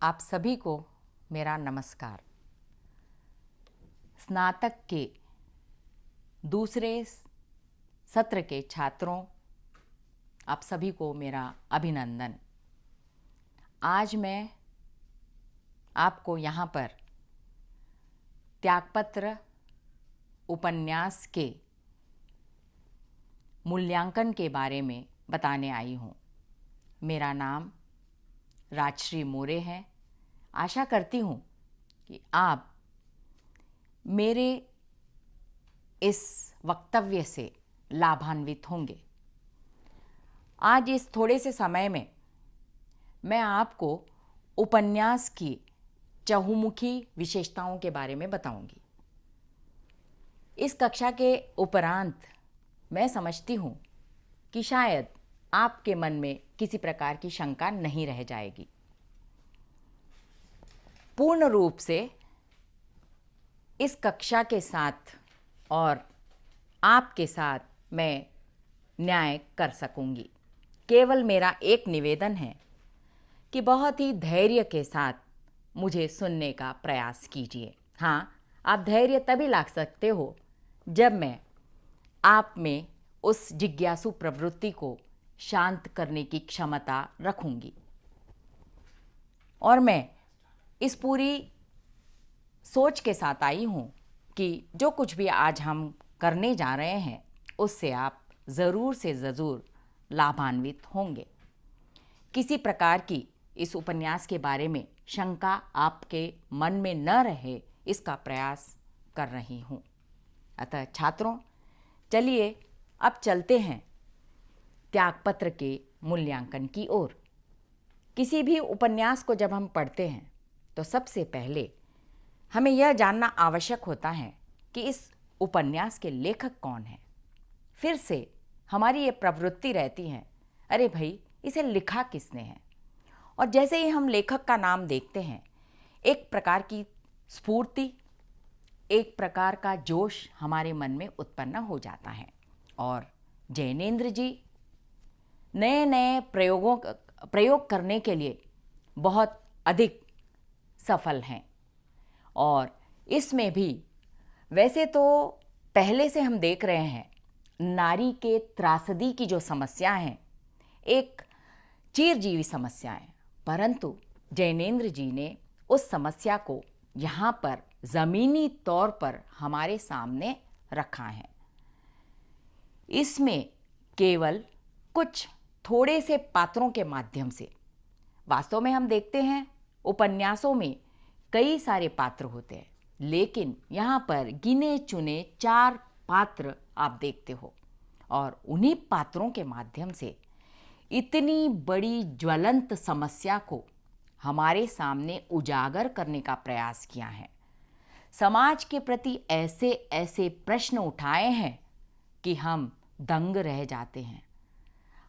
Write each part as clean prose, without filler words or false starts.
आप सभी को मेरा नमस्कार। स्नातक के दूसरे सत्र के छात्रों, आप सभी को मेरा अभिनंदन। आज मैं आपको यहाँ पर त्यागपत्र उपन्यास के मूल्यांकन के बारे में बताने आई हूँ। मेरा नाम राजश्री मोरे है। आशा करती हूँ कि आप मेरे इस वक्तव्य से लाभान्वित होंगे। आज इस थोड़े से समय में मैं आपको उपन्यास की चहुमुखी विशेषताओं के बारे में बताऊंगी। इस कक्षा के उपरांत मैं समझती हूँ कि शायद आपके मन में किसी प्रकार की शंका नहीं रह जाएगी। पूर्ण रूप से इस कक्षा के साथ और आपके साथ मैं न्याय कर सकूंगी। केवल मेरा एक निवेदन है कि बहुत ही धैर्य के साथ मुझे सुनने का प्रयास कीजिए। हाँ, आप धैर्य तभी ला सकते हो जब मैं आप में उस जिज्ञासु प्रवृत्ति को शांत करने की क्षमता रखूंगी। और मैं इस पूरी सोच के साथ आई हूँ कि जो कुछ भी आज हम करने जा रहे हैं उससे आप ज़रूर से ज़रूर लाभान्वित होंगे। किसी प्रकार की इस उपन्यास के बारे में शंका आपके मन में न रहे, इसका प्रयास कर रही हूँ। अतः छात्रों, चलिए अब चलते हैं त्यागपत्र के मूल्यांकन की ओर। किसी भी उपन्यास को जब हम पढ़ते हैं तो सबसे पहले हमें यह जानना आवश्यक होता है कि इस उपन्यास के लेखक कौन हैं। फिर से हमारी ये प्रवृत्ति रहती है, अरे भाई इसे लिखा किसने है। और जैसे ही हम लेखक का नाम देखते हैं, एक प्रकार की स्फूर्ति, एक प्रकार का जोश हमारे मन में उत्पन्न हो जाता है। और जैनेंद्र जी नए नए प्रयोग करने के लिए बहुत अधिक सफल हैं। और इसमें भी वैसे तो पहले से हम देख रहे हैं, नारी के त्रासदी की जो समस्या है एक चिरजीवी समस्या है, परंतु जैनेंद्र जी ने उस समस्या को यहाँ पर ज़मीनी तौर पर हमारे सामने रखा है। इसमें केवल कुछ थोड़े से पात्रों के माध्यम से, वास्तव में हम देखते हैं उपन्यासों में कई सारे पात्र होते हैं, लेकिन यहाँ पर गिने चुने 4 पात्र आप देखते हो और उन्हीं पात्रों के माध्यम से इतनी बड़ी ज्वलंत समस्या को हमारे सामने उजागर करने का प्रयास किया है। समाज के प्रति ऐसे ऐसे प्रश्न उठाए हैं कि हम दंग रह जाते हैं।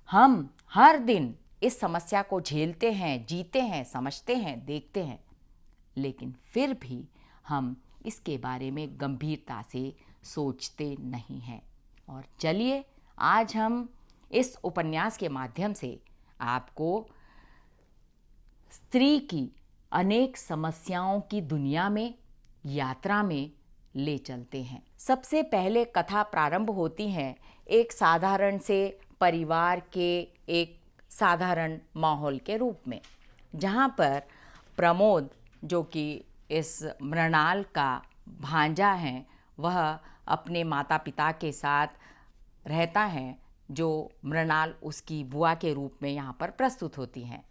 हम हर दिन इस समस्या को झेलते हैं, जीते हैं, समझते हैं, देखते हैं, लेकिन फिर भी हम इसके बारे में गंभीरता से सोचते नहीं हैं। और चलिए आज हम इस उपन्यास के माध्यम से आपको स्त्री की अनेक समस्याओं की दुनिया में, यात्रा में ले चलते हैं। सबसे पहले कथा प्रारंभ होती है एक साधारण से परिवार के एक साधारण माहौल के रूप में, जहाँ पर प्रमोद, जो कि इस मृणाल का भांजा है, वह अपने माता पिता के साथ रहता है, जो मृणाल उसकी बुआ के रूप में यहाँ पर प्रस्तुत होती हैं।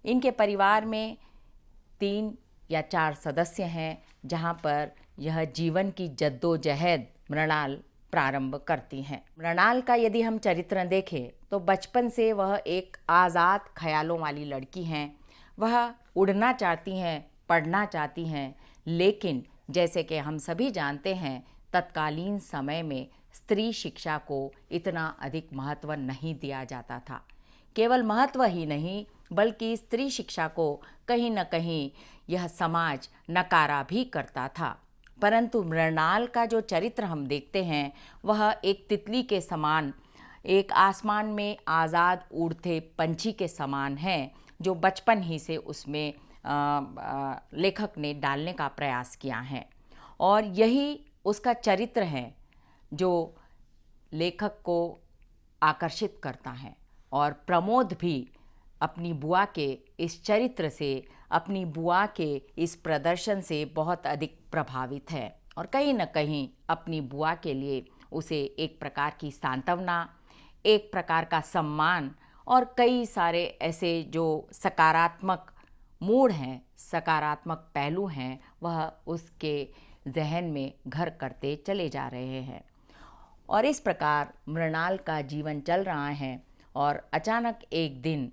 इनके परिवार में 3 या 4 सदस्य हैं, जहाँ पर यह जीवन की जद्दोजहद मृणाल प्रारंभ करती हैं। मृणाल का यदि हम चरित्र देखें तो बचपन से वह एक आज़ाद ख्यालों वाली लड़की हैं। वह उड़ना चाहती हैं, पढ़ना चाहती हैं, लेकिन जैसे कि हम सभी जानते हैं तत्कालीन समय में स्त्री शिक्षा को इतना अधिक महत्व नहीं दिया जाता था। केवल महत्व ही नहीं, बल्कि स्त्री शिक्षा को कहीं न कहीं यह समाज नकारा भी करता था। परंतु मृणाल का जो चरित्र हम देखते हैं वह एक तितली के समान, एक आसमान में आज़ाद उड़ते पंछी के समान है, जो बचपन ही से उसमें लेखक ने डालने का प्रयास किया है। और यही उसका चरित्र है जो लेखक को आकर्षित करता है। और प्रमोद भी अपनी बुआ के इस चरित्र से, अपनी बुआ के इस प्रदर्शन से बहुत अधिक प्रभावित है और कहीं न कहीं अपनी बुआ के लिए उसे एक प्रकार की सांत्वना, एक प्रकार का सम्मान और कई सारे ऐसे जो सकारात्मक मूड हैं, सकारात्मक पहलू हैं, वह उसके जहन में घर करते चले जा रहे हैं। और इस प्रकार मृणाल का जीवन चल रहा है और अचानक एक दिन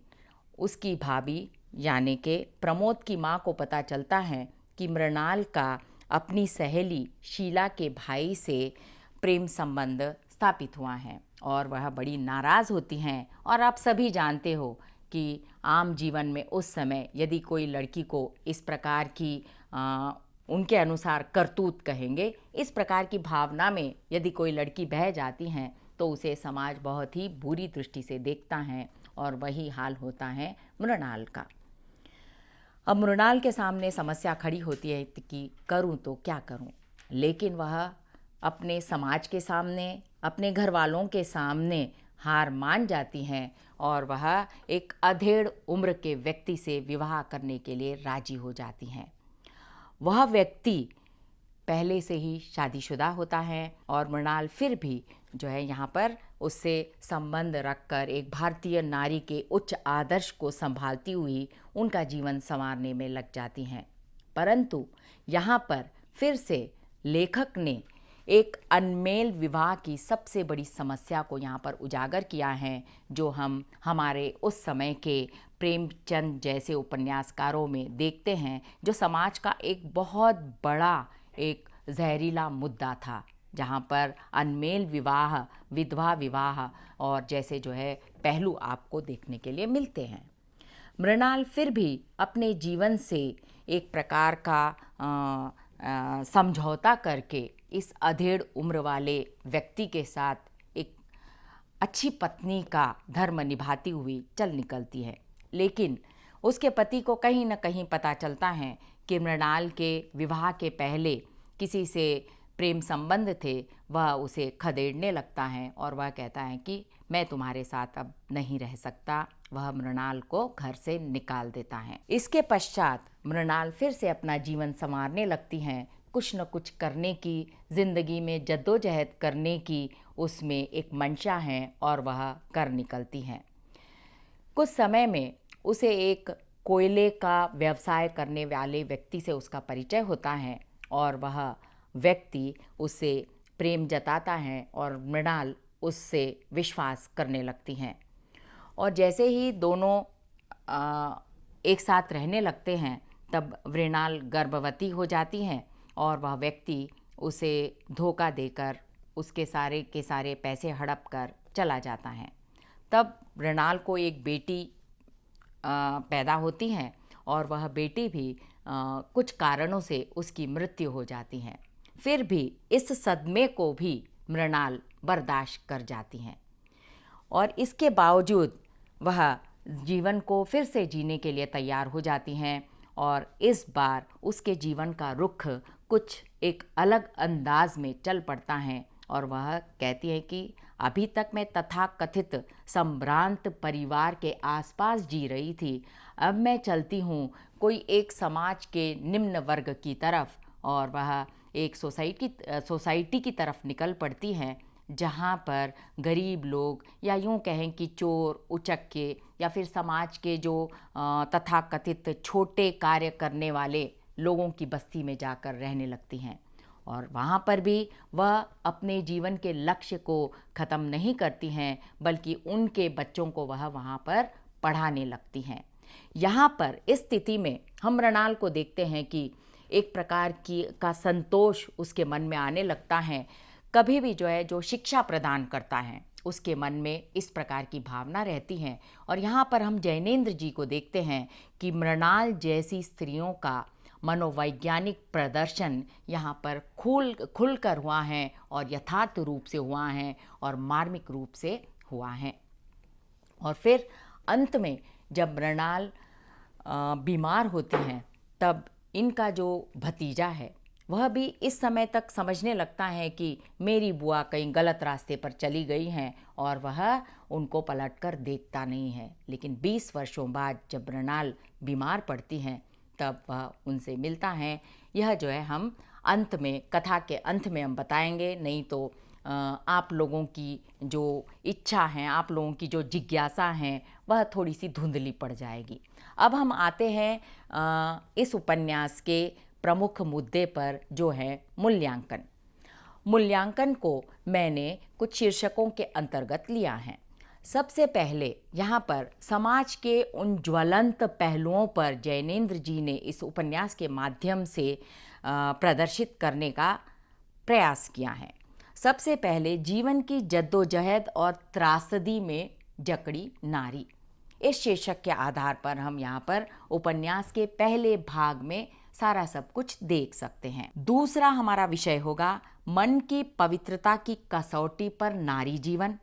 उसकी भाभी यानी कि प्रमोद की माँ को पता चलता है कि मृणाल का अपनी सहेली शीला के भाई से प्रेम संबंध स्थापित हुआ है और वह बड़ी नाराज़ होती हैं। और आप सभी जानते हो कि आम जीवन में उस समय यदि कोई लड़की को इस प्रकार की उनके अनुसार करतूत कहेंगे, इस प्रकार की भावना में यदि कोई लड़की बह जाती हैं तो उसे समाज बहुत ही बुरी दृष्टि से देखता है और वही हाल होता है मृणाल का। अब मृणाल के सामने समस्या खड़ी होती है कि करूं तो क्या करूं, लेकिन वह अपने समाज के सामने, अपने घर वालों के सामने हार मान जाती हैं और वह एक अधेड़ उम्र के व्यक्ति से विवाह करने के लिए राजी हो जाती हैं। वह व्यक्ति पहले से ही शादीशुदा होता है और मृणाल फिर भी जो है यहाँ पर उससे संबंध रखकर एक भारतीय नारी के उच्च आदर्श को संभालती हुई उनका जीवन संवारने में लग जाती हैं। परंतु यहाँ पर फिर से लेखक ने एक अनमेल विवाह की सबसे बड़ी समस्या को यहाँ पर उजागर किया है, जो हम हमारे उस समय के प्रेमचंद जैसे उपन्यासकारों में देखते हैं, जो समाज का एक बहुत बड़ा एक जहरीला मुद्दा था, जहाँ पर अनमेल विवाह, विधवा विवाह और जैसे जो है पहलू आपको देखने के लिए मिलते हैं। मृणाल फिर भी अपने जीवन से एक प्रकार का समझौता करके इस अधेड़ उम्र वाले व्यक्ति के साथ एक अच्छी पत्नी का धर्म निभाती हुई चल निकलती है। लेकिन उसके पति को कहीं न कहीं पता चलता है कि मृणाल के विवाह के पहले किसी से प्रेम संबंध थे, वह उसे खदेड़ने लगता है और वह कहता है कि मैं तुम्हारे साथ अब नहीं रह सकता। वह मृणाल को घर से निकाल देता है। इसके पश्चात मृणाल फिर से अपना जीवन संवारने लगती हैं, कुछ न कुछ करने की, जिंदगी में जद्दोजहद करने की उसमें एक मंशा है और वह कर निकलती हैं। कुछ समय में उसे एक कोयले का व्यवसाय करने वाले व्यक्ति से उसका परिचय होता है और वह व्यक्ति उससे प्रेम जताता है और मृणाल उससे विश्वास करने लगती हैं। और जैसे ही दोनों एक साथ रहने लगते हैं तब मृणाल गर्भवती हो जाती हैं और वह व्यक्ति उसे धोखा देकर उसके सारे के सारे पैसे हड़प कर चला जाता है। तब मृणाल को एक बेटी पैदा होती है और वह बेटी भी कुछ कारणों से उसकी मृत्यु हो जाती है। फिर भी इस सदमे को भी मृणाल बर्दाश्त कर जाती हैं और इसके बावजूद वह जीवन को फिर से जीने के लिए तैयार हो जाती हैं और इस बार उसके जीवन का रुख कुछ एक अलग अंदाज में चल पड़ता है और वह कहती है कि अभी तक मैं तथाकथित संभ्रांत परिवार के आसपास जी रही थी, अब मैं चलती हूँ कोई एक समाज के निम्न वर्ग की तरफ और वह एक सोसाइटी की तरफ निकल पड़ती हैं, जहाँ पर गरीब लोग या यूँ कहें कि चोर उचक्के या फिर समाज के जो तथाकथित छोटे कार्य करने वाले लोगों की बस्ती में जाकर रहने लगती हैं। और वहाँ पर भी वह अपने जीवन के लक्ष्य को ख़त्म नहीं करती हैं, बल्कि उनके बच्चों को वह वहाँ पर पढ़ाने लगती हैं। यहाँ पर इस स्थिति में हम मृणाल को देखते हैं कि एक प्रकार का संतोष उसके मन में आने लगता है। कभी भी जो है जो शिक्षा प्रदान करता है उसके मन में इस प्रकार की भावना रहती है। और यहाँ पर हम जैनेंद्र जी को देखते हैं कि मृणाल जैसी स्त्रियों का मनोवैज्ञानिक प्रदर्शन यहाँ पर खुलकर हुआ है और यथार्थ रूप से हुआ है और मार्मिक रूप से हुआ है। और फिर अंत में जब मृणाल बीमार होती हैं तब इनका जो भतीजा है वह भी इस समय तक समझने लगता है कि मेरी बुआ कहीं गलत रास्ते पर चली गई हैं और वह उनको पलटकर देखता नहीं है। लेकिन 20 वर्षों बाद जब मृणाल बीमार पड़ती हैं तब वह उनसे मिलता है। यह जो है हम अंत में, कथा के अंत में हम बताएंगे, नहीं तो आप लोगों की जो इच्छा है, आप लोगों की जो जिज्ञासा है वह थोड़ी सी धुंधली पड़ जाएगी। अब हम आते हैं इस उपन्यास के प्रमुख मुद्दे पर, जो है मूल्यांकन। मूल्यांकन को मैंने कुछ शीर्षकों के अंतर्गत लिया है। सबसे पहले यहाँ पर समाज के उन ज्वलंत पहलुओं पर जैनेंद्र जी ने इस उपन्यास के माध्यम से प्रदर्शित करने का प्रयास किया है। सबसे पहले जीवन की जद्दोजहद और त्रासदी में जकड़ी नारी, इस शीर्षक के आधार पर हम यहाँ पर उपन्यास के पहले भाग में सारा सब कुछ देख सकते हैं। दूसरा हमारा विषय होगा मन की पवित्रता की कसौटी पर नारी जीवन,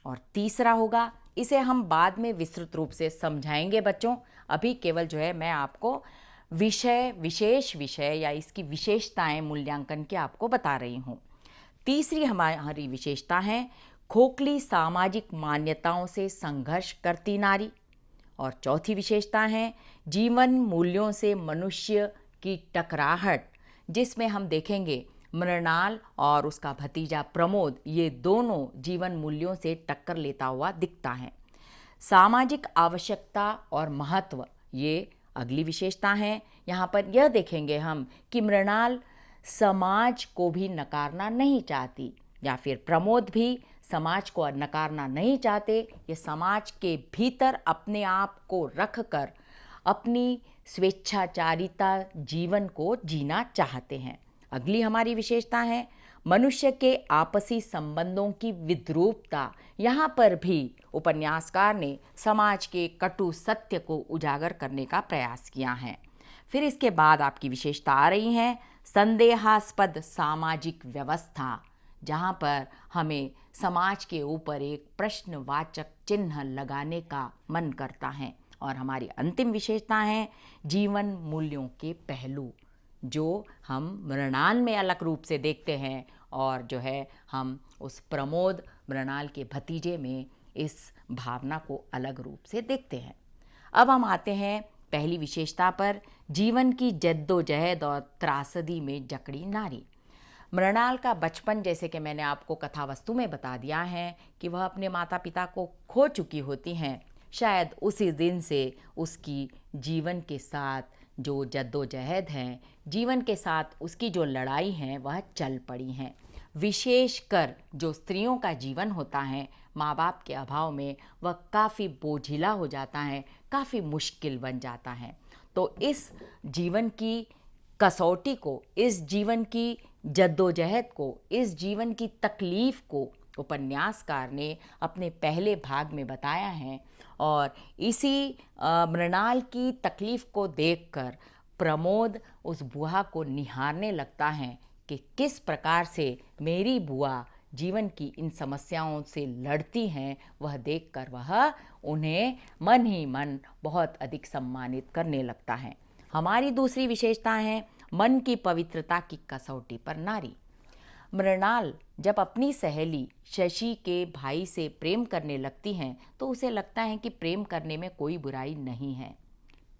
और तीसरा होगा, इसे हम बाद में विस्तृत रूप से समझाएंगे बच्चों, अभी केवल जो है मैं आपको विशेष विषय या इसकी विशेषताएं मूल्यांकन के आपको बता रही हूँ। तीसरी हमारी विशेषता है खोखली सामाजिक मान्यताओं से संघर्ष करती नारी, और चौथी विशेषता है जीवन मूल्यों से मनुष्य की टकराहट, जिसमें हम देखेंगे मृणाल और उसका भतीजा प्रमोद, ये दोनों जीवन मूल्यों से टक्कर लेता हुआ दिखता है। सामाजिक आवश्यकता और महत्व, ये अगली विशेषता है। यहाँ पर यह देखेंगे हम कि मृणाल समाज को भी नकारना नहीं चाहती, या फिर प्रमोद भी समाज को नकारना नहीं चाहते। ये समाज के भीतर अपने आप को रखकर अपनी स्वेच्छाचारिता जीवन को जीना चाहते हैं। अगली हमारी विशेषता है मनुष्य के आपसी संबंधों की विद्रूपता। यहाँ पर भी उपन्यासकार ने समाज के कटु सत्य को उजागर करने का प्रयास किया है। फिर इसके बाद आपकी विशेषता आ रही है संदेहास्पद सामाजिक व्यवस्था, जहाँ पर हमें समाज के ऊपर एक प्रश्नवाचक चिन्ह लगाने का मन करता है। और हमारी अंतिम विशेषता है जीवन मूल्यों के पहलू, जो हम मृणाल में अलग रूप से देखते हैं, और जो है हम उस प्रमोद मृणाल के भतीजे में इस भावना को अलग रूप से देखते हैं। अब हम आते हैं पहली विशेषता पर, जीवन की जद्दोजहद और त्रासदी में जकड़ी नारी। मृणाल का बचपन, जैसे कि मैंने आपको कथा वस्तु में बता दिया है कि वह अपने माता पिता को खो चुकी होती हैं, शायद उसी दिन से उसकी जीवन के साथ जो जद्दोजहद है, जीवन के साथ उसकी जो लड़ाई है वह चल पड़ी हैं। विशेषकर जो स्त्रियों का जीवन होता है माँ बाप के अभाव में, वह काफ़ी बोझिला हो जाता है, काफ़ी मुश्किल बन जाता है। तो इस जीवन की कसौटी को, इस जीवन की जद्दोजहद को, इस जीवन की तकलीफ़ को उपन्यासकार ने अपने पहले भाग में बताया है। और इसी मृणाल की तकलीफ़ को देखकर प्रमोद उस बुआ को निहारने लगता है कि किस प्रकार से मेरी बुआ जीवन की इन समस्याओं से लड़ती हैं। वह देखकर वह उन्हें मन ही मन बहुत अधिक सम्मानित करने लगता है। हमारी दूसरी विशेषता है मन की पवित्रता की कसौटी पर नारी। मृणाल जब अपनी सहेली शशि के भाई से प्रेम करने लगती हैं तो उसे लगता है कि प्रेम करने में कोई बुराई नहीं है,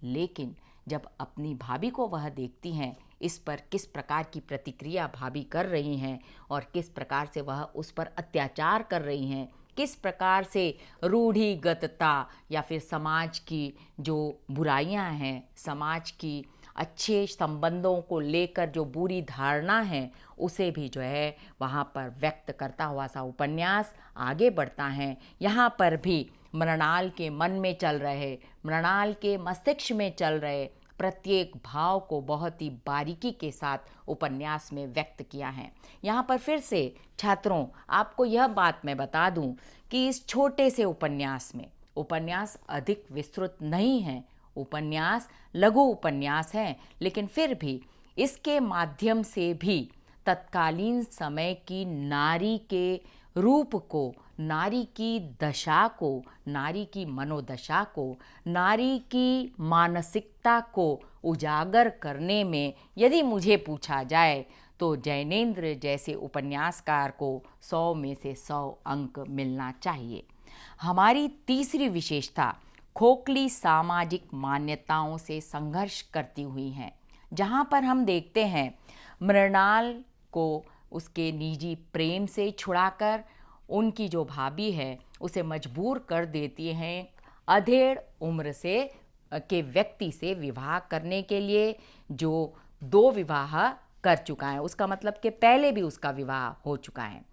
लेकिन जब अपनी भाभी को वह देखती हैं, इस पर किस प्रकार की प्रतिक्रिया भाभी कर रही हैं और किस प्रकार से वह उस पर अत्याचार कर रही हैं, किस प्रकार से रूढ़िगतता या फिर समाज की जो बुराइयां हैं, समाज की अच्छे संबंधों को लेकर जो बुरी धारणा है, उसे भी जो है वहाँ पर व्यक्त करता हुआ सा उपन्यास आगे बढ़ता है। यहाँ पर भी मृणाल के मन में चल रहे, मृणाल के मस्तिष्क में चल रहे प्रत्येक भाव को बहुत ही बारीकी के साथ उपन्यास में व्यक्त किया है। यहाँ पर फिर से छात्रों, आपको यह बात मैं बता दूं कि इस छोटे से उपन्यास में, उपन्यास अधिक विस्तृत नहीं है, उपन्यास लघु उपन्यास है, लेकिन फिर भी इसके माध्यम से भी तत्कालीन समय की नारी के रूप को, नारी की दशा को, नारी की मनोदशा को, नारी की मानसिकता को उजागर करने में यदि मुझे पूछा जाए तो जैनेंद्र जैसे उपन्यासकार को 100 में से 100 अंक मिलना चाहिए। हमारी तीसरी विशेषता खोखली सामाजिक मान्यताओं से संघर्ष करती हुई है, जहाँ पर हम देखते हैं मृणाल को उसके निजी प्रेम से छुड़ाकर उनकी जो भाभी है उसे मजबूर कर देती हैं अधेड़ उम्र से के व्यक्ति से विवाह करने के लिए, जो 2 विवाह कर चुका है। उसका मतलब कि पहले भी उसका विवाह हो चुका है।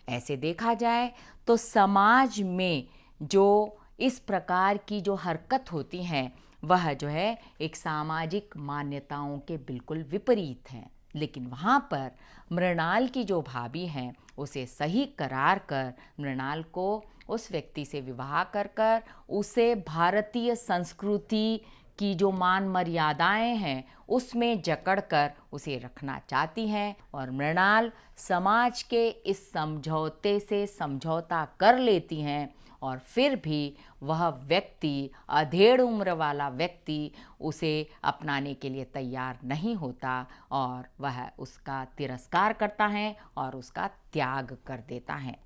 ऐसे देखा जाए तो समाज में जो इस प्रकार की जो हरकत होती हैं वह जो है एक सामाजिक मान्यताओं के बिल्कुल विपरीत है। लेकिन वहाँ पर मृणाल की जो भाभी हैं उसे सही करार कर मृणाल को उस व्यक्ति से विवाह कर कर उसे भारतीय संस्कृति की जो मान मर्यादाएं हैं उसमें जकड़कर उसे रखना चाहती हैं, और मृणाल समाज के इस समझौते से समझौता कर लेती हैं, और फिर भी वह व्यक्ति, अधेड़ उम्र वाला व्यक्ति, उसे अपनाने के लिए तैयार नहीं होता और वह उसका तिरस्कार करता है और उसका त्याग कर देता है।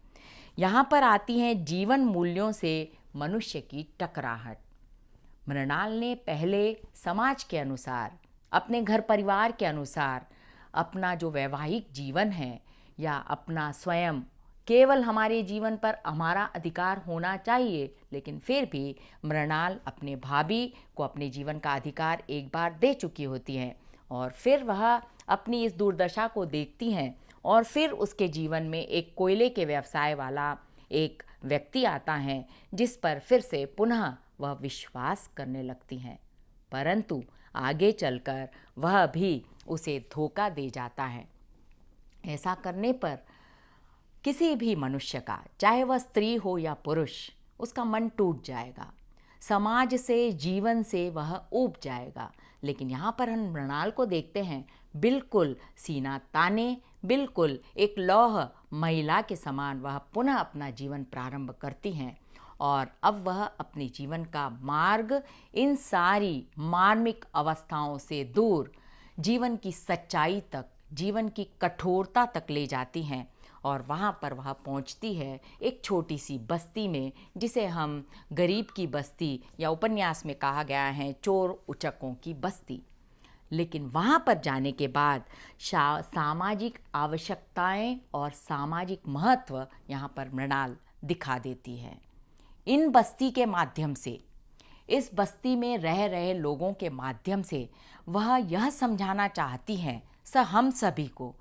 यहाँ पर आती हैं जीवन मूल्यों से मनुष्य की टकराहट। मृणाल ने पहले समाज के अनुसार, अपने घर परिवार के अनुसार अपना जो वैवाहिक जीवन है या अपना स्वयं, केवल हमारे जीवन पर हमारा अधिकार होना चाहिए, लेकिन फिर भी मृणाल अपने भाभी को अपने जीवन का अधिकार एक बार दे चुकी होती हैं, और फिर वह अपनी इस दुर्दशा को देखती हैं और फिर उसके जीवन में एक कोयले के व्यवसाय वाला एक व्यक्ति आता है जिस पर फिर से पुनः वह विश्वास करने लगती हैं, परंतु आगे चलकर वह भी उसे धोखा दे जाता है। ऐसा करने पर किसी भी मनुष्य का, चाहे वह स्त्री हो या पुरुष, उसका मन टूट जाएगा, समाज से, जीवन से वह ऊब जाएगा। लेकिन यहाँ पर हम मृणाल को देखते हैं बिल्कुल सीना ताने, बिल्कुल एक लौह महिला के समान वह पुनः अपना जीवन प्रारंभ करती हैं, और अब वह अपने जीवन का मार्ग इन सारी मार्मिक अवस्थाओं से दूर जीवन की सच्चाई तक, जीवन की कठोरता तक ले जाती हैं, और वहाँ पर वह पहुँचती है एक छोटी सी बस्ती में, जिसे हम गरीब की बस्ती या उपन्यास में कहा गया है चोर उचकों की बस्ती। लेकिन वहाँ पर जाने के बाद सामाजिक आवश्यकताएं और सामाजिक महत्व यहाँ पर मृणाल दिखा देती है। इन बस्ती के माध्यम से, इस बस्ती में रह रहे लोगों के माध्यम से वह यह समझाना चाहती हैं हम सभी को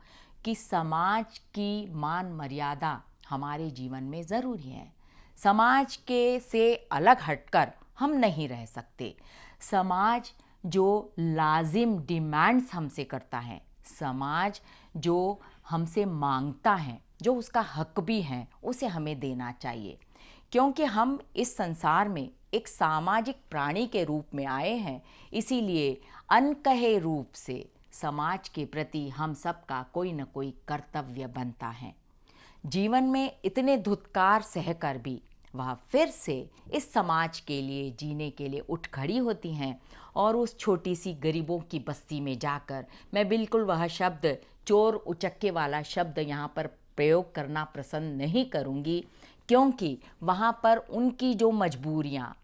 कि समाज की मान मर्यादा हमारे जीवन में ज़रूरी है। समाज के से अलग हटकर हम नहीं रह सकते। समाज जो लाजिम डिमांड्स हमसे करता है, समाज जो हमसे मांगता है, जो उसका हक भी है, उसे हमें देना चाहिए, क्योंकि हम इस संसार में एक सामाजिक प्राणी के रूप में आए हैं। इसीलिए अनकहे रूप से समाज के प्रति हम सबका कोई न कोई कर्तव्य बनता है। जीवन में इतने धुतकार सहकर भी वह फिर से इस समाज के लिए जीने के लिए उठ खड़ी होती हैं, और उस छोटी सी गरीबों की बस्ती में जाकर, मैं बिल्कुल वह शब्द चोर उचक्के वाला शब्द यहाँ पर प्रयोग करना पसंद नहीं करूँगी, क्योंकि वहाँ पर उनकी जो मजबूरियाँ,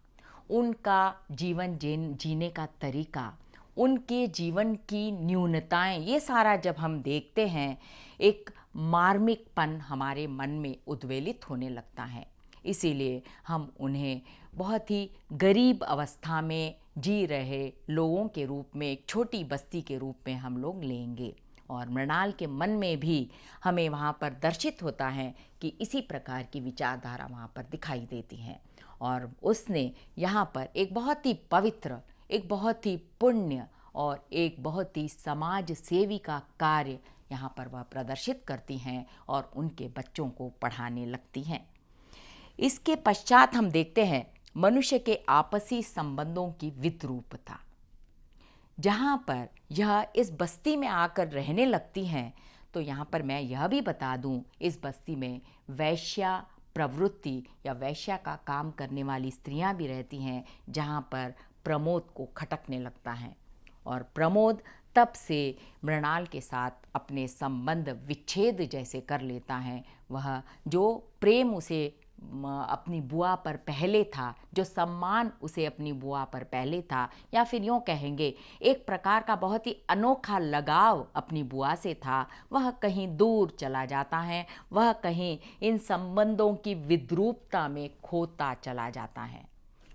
उनका जीवन जीने का तरीका, उनके जीवन की न्यूनताएं, ये सारा जब हम देखते हैं एक मार्मिकपन हमारे मन में उद्वेलित होने लगता है। इसीलिए हम उन्हें बहुत ही गरीब अवस्था में जी रहे लोगों के रूप में, एक छोटी बस्ती के रूप में हम लोग लेंगे। और मृणाल के मन में भी हमें वहाँ पर दर्शित होता है कि इसी प्रकार की विचारधारा वहाँ पर दिखाई देती है, और उसने यहाँ पर एक बहुत ही पवित्र, एक बहुत ही पुण्य और एक बहुत ही समाज सेवी का कार्य यहाँ पर वह प्रदर्शित करती हैं और उनके बच्चों को पढ़ाने लगती हैं। इसके पश्चात हम देखते हैं मनुष्य के आपसी संबंधों की विद्रूपता। जहाँ पर यह इस बस्ती में आकर रहने लगती हैं तो यहाँ पर मैं यह भी बता दूँ, इस बस्ती में वैश्या प्रवृत्ति या वैश्या का काम करने वाली स्त्रियां भी रहती हैं, जहाँ पर प्रमोद को खटकने लगता है और प्रमोद तब से मृणाल के साथ अपने संबंध विच्छेद जैसे कर लेता है। वह जो प्रेम उसे अपनी बुआ पर पहले था, जो सम्मान उसे अपनी बुआ पर पहले था, या फिर यूँ कहेंगे एक प्रकार का बहुत ही अनोखा लगाव अपनी बुआ से था, वह कहीं दूर चला जाता है, वह कहीं इन संबंधों की विद्रूपता में खोता चला जाता है।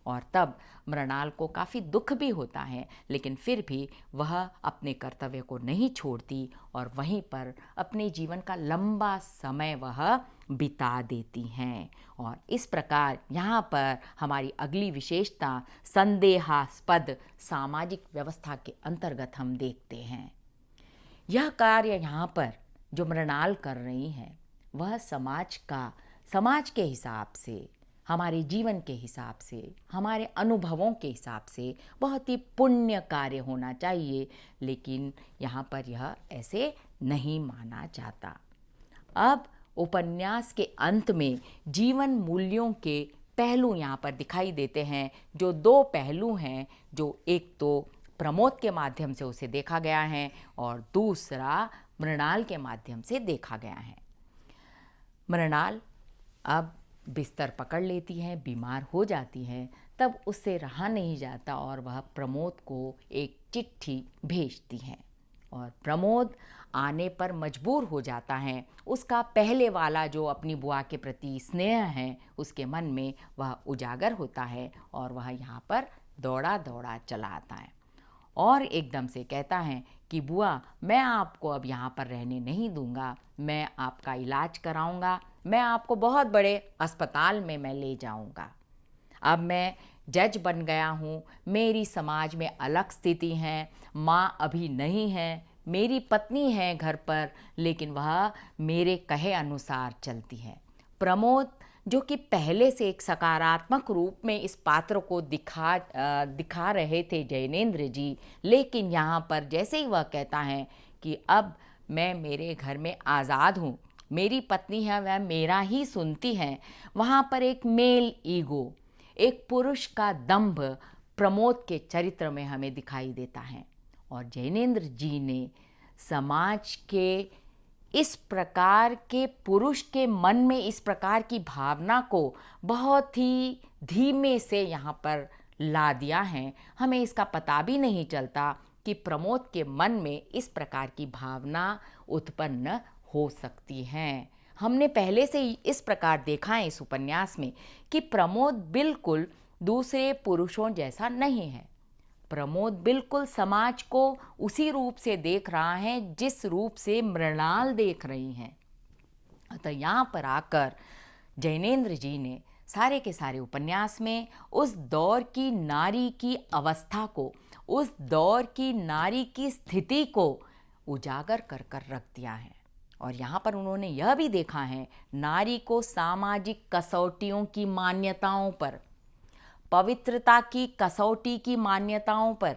और तब मृणाल को काफ़ी दुख भी होता है, लेकिन फिर भी वह अपने कर्तव्य को नहीं छोड़ती और वहीं पर अपने जीवन का लंबा समय वह बिता देती हैं। और इस प्रकार यहाँ पर हमारी अगली विशेषता संदेहास्पद सामाजिक व्यवस्था के अंतर्गत हम देखते हैं। यह कार्य यहाँ पर जो मृणाल कर रही हैं, वह समाज के हिसाब से, हमारे जीवन के हिसाब से, हमारे अनुभवों के हिसाब से बहुत ही पुण्य कार्य होना चाहिए, लेकिन यहाँ पर यह ऐसे नहीं माना जाता। अब उपन्यास के अंत में जीवन मूल्यों के पहलू यहाँ पर दिखाई देते हैं, जो दो पहलू हैं, जो एक तो प्रमोद के माध्यम से उसे देखा गया है और दूसरा मृणाल के माध्यम से देखा गया है। मृणाल अब बिस्तर पकड़ लेती हैं, बीमार हो जाती हैं, तब उससे रहा नहीं जाता और वह प्रमोद को एक चिट्ठी भेजती हैं और प्रमोद आने पर मजबूर हो जाता है। उसका पहले वाला जो अपनी बुआ के प्रति स्नेह है, उसके मन में वह उजागर होता है और वह यहाँ पर दौड़ा दौड़ा चला आता है और एकदम से कहता है कि बुआ, मैं आपको अब यहाँ पर रहने नहीं दूंगा, मैं आपका इलाज कराऊंगा, मैं आपको बहुत बड़े अस्पताल में मैं ले जाऊंगा। अब मैं जज बन गया हूँ, मेरी समाज में अलग स्थिति है, माँ अभी नहीं है, मेरी पत्नी है घर पर, लेकिन वह मेरे कहे अनुसार चलती है। प्रमोद जो कि पहले से एक सकारात्मक रूप में इस पात्र को दिखा रहे थे जैनेंद्र जी, लेकिन यहाँ पर जैसे ही वह कहता है कि अब मैं मेरे घर में आज़ाद हूँ, मेरी पत्नी है वह मेरा ही सुनती है, वहाँ पर एक मेल ईगो, एक पुरुष का दंभ प्रमोद के चरित्र में हमें दिखाई देता है। और जैनेंद्र जी ने समाज के इस प्रकार के पुरुष के मन में इस प्रकार की भावना को बहुत ही धीमे से यहाँ पर ला दिया है। हमें इसका पता भी नहीं चलता कि प्रमोद के मन में इस प्रकार की भावना उत्पन्न हो सकती है। हमने पहले से ही इस प्रकार देखा है इस उपन्यास में कि प्रमोद बिल्कुल दूसरे पुरुषों जैसा नहीं है। प्रमोद बिल्कुल समाज को उसी रूप से देख रहा है जिस रूप से मृणाल देख रही हैं। अतः यहाँ पर आकर जैनेंद्र जी ने सारे के सारे उपन्यास में उस दौर की नारी की अवस्था को, उस दौर की नारी की स्थिति को उजागर कर कर रख दिया है। और यहाँ पर उन्होंने यह भी देखा है नारी को सामाजिक कसौटियों की मान्यताओं पर, पवित्रता की कसौटी की मान्यताओं पर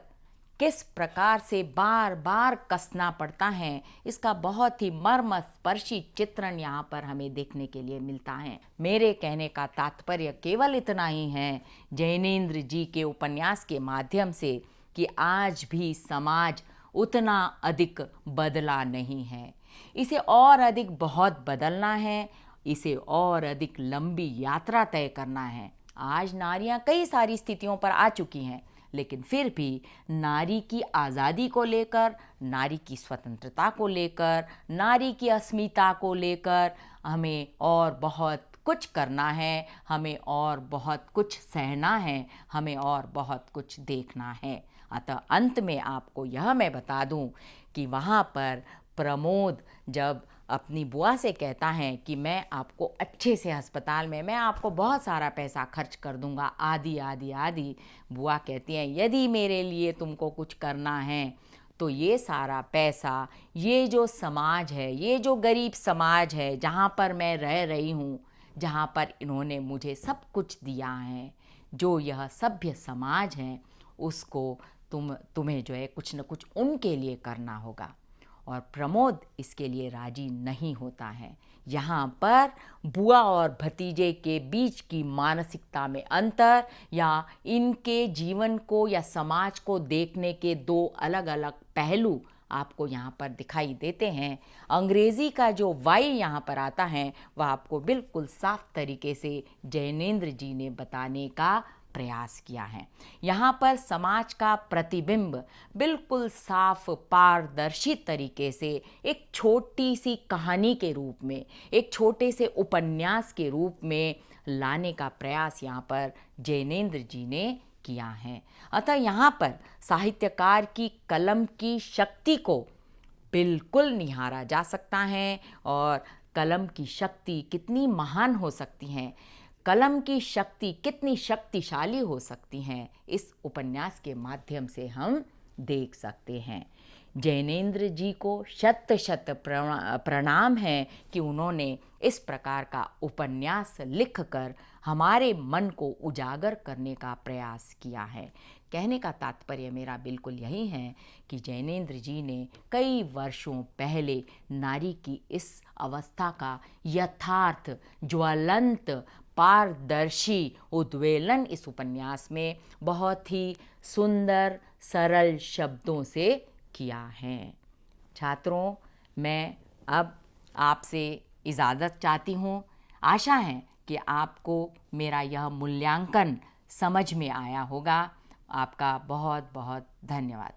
किस प्रकार से बार बार कसना पड़ता है, इसका बहुत ही मर्मस्पर्शी चित्रण यहाँ पर हमें देखने के लिए मिलता है। मेरे कहने का तात्पर्य केवल इतना ही है जैनेंद्र जी के उपन्यास के माध्यम से कि आज भी समाज उतना अधिक बदला नहीं है, इसे और अधिक बहुत बदलना है, इसे और अधिक लंबी यात्रा तय करना है। आज नारियां कई सारी स्थितियों पर आ चुकी हैं, लेकिन फिर भी नारी की आज़ादी को लेकर, नारी की स्वतंत्रता को लेकर, नारी की अस्मिता को लेकर हमें और बहुत कुछ करना है, हमें और बहुत कुछ सहना है, हमें और बहुत कुछ देखना है। अतः अंत में आपको यह मैं बता दूं कि वहाँ पर प्रमोद जब अपनी बुआ से कहता है कि मैं आपको अच्छे से अस्पताल में, मैं आपको बहुत सारा पैसा खर्च कर दूंगा, आदि आदि आदि, बुआ कहती हैं यदि मेरे लिए तुमको कुछ करना है तो ये सारा पैसा, ये जो समाज है, ये जो गरीब समाज है जहाँ पर मैं रह रही हूँ, जहाँ पर इन्होंने मुझे सब कुछ दिया है, जो यह सभ्य समाज है, उसको तुम्हें जो है कुछ न कुछ उनके लिए करना होगा। और प्रमोद इसके लिए राजी नहीं होता है। यहाँ पर बुआ और भतीजे के बीच की मानसिकता में अंतर या इनके जीवन को या समाज को देखने के दो अलग अलग पहलू आपको यहाँ पर दिखाई देते हैं। अंग्रेज़ी का जो वाई यहाँ पर आता है वह आपको बिल्कुल साफ तरीके से जैनेंद्र जी ने बताने का प्रयास किया है। यहाँ पर समाज का प्रतिबिंब बिल्कुल साफ पारदर्शी तरीके से एक छोटी सी कहानी के रूप में, एक छोटे से उपन्यास के रूप में लाने का प्रयास यहाँ पर जैनेंद्र जी ने किया है। अतः यहाँ पर साहित्यकार की कलम की शक्ति को बिल्कुल निहारा जा सकता है और कलम की शक्ति कितनी महान हो सकती है, कलम की शक्ति कितनी शक्तिशाली हो सकती हैं, इस उपन्यास के माध्यम से हम देख सकते हैं। जैनेंद्र जी को शत शत प्रणाम है कि उन्होंने इस प्रकार का उपन्यास लिखकर हमारे मन को उजागर करने का प्रयास किया है। कहने का तात्पर्य मेरा बिल्कुल यही है कि जैनेंद्र जी ने कई वर्षों पहले नारी की इस अवस्था का यथार्थ ज्वलंत पारदर्शी उद्वेलन इस उपन्यास में बहुत ही सुंदर सरल शब्दों से किया है। छात्रों, मैं अब आपसे इजाज़त चाहती हूँ। आशा है कि आपको मेरा यह मूल्यांकन समझ में आया होगा। आपका बहुत बहुत धन्यवाद।